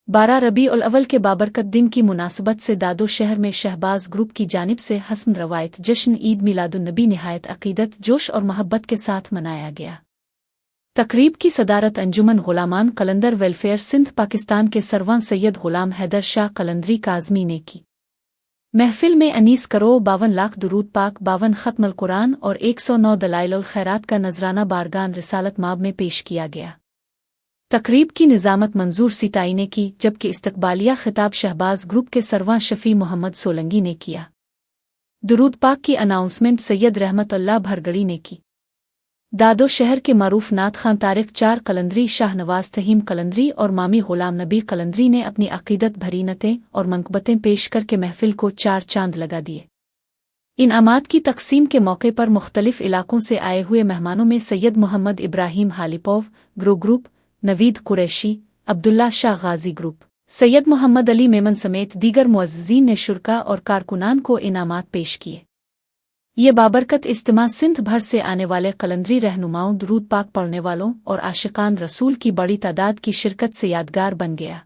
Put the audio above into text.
12 रबी उल अव्वल के बाबरकत दिन की मुनासबत से दादो शहर में शहबाज ग्रुप की जानिब से हस्म रवायत जश्न ईद मिलादुन्नबी निहायत अकीदत जोश और मोहब्बत के साथ मनाया गया। तकरीब की सदारत अंजुमन गुलामान कलंदर वेलफेयर सिंध पाकिस्तान के सरवां सैयद गुलाम हैदर शाह कलंदरी काज़मी ने की। महफिल में 19 करोड़ 52 लाख दुरूद पाक 52 ख़त्मुल कुरान और 109 दलाइलुल खैरात का नजराना बारगान रिसालत माब में पेश किया गया। तकरीब की निज़ामत मंजूर सिताई ने की, जबकि इस्तकबालिया खिताब शहबाज ग्रुप के सरवां शफी मोहम्मद सोलंगी ने किया। दुरूद पाक की अनाउंसमेंट सैयद रहमतुल्लाह भरगड़ी ने की। दादो शहर के मारूफ नात खान तारिक 4 कलंदरी, शाहनवाज तहीम कलंदरी और मामी गुलाम नबी कलंदरी ने अपनी अकीदत भरी नतें और मनकबतें पेश करके महफिल को 4 चांद लगा दिए। इनामात की तकसीम के मौके पर मुख्तलिफ इलाकों से आए हुए मेहमानों में सैयद मोहम्मद इब्राहिम हालीपोव ग्रुप, नवीद कुरैशी, अब्दुल्ला शाह गाजी ग्रुप, सैयद मोहम्मद अली मेमन समेत दीगर मुअज़्ज़िज़ीन ने शुरका और कारकुनान को इनामात पेश किए। ये बाबरकत इज्तिमा सिंध भर से आने वाले कलंदरी रहनुमाओं, दुरूद पाक पढ़ने वालों और आशिकान रसूल की बड़ी तादाद की शिरकत से यादगार बन गया।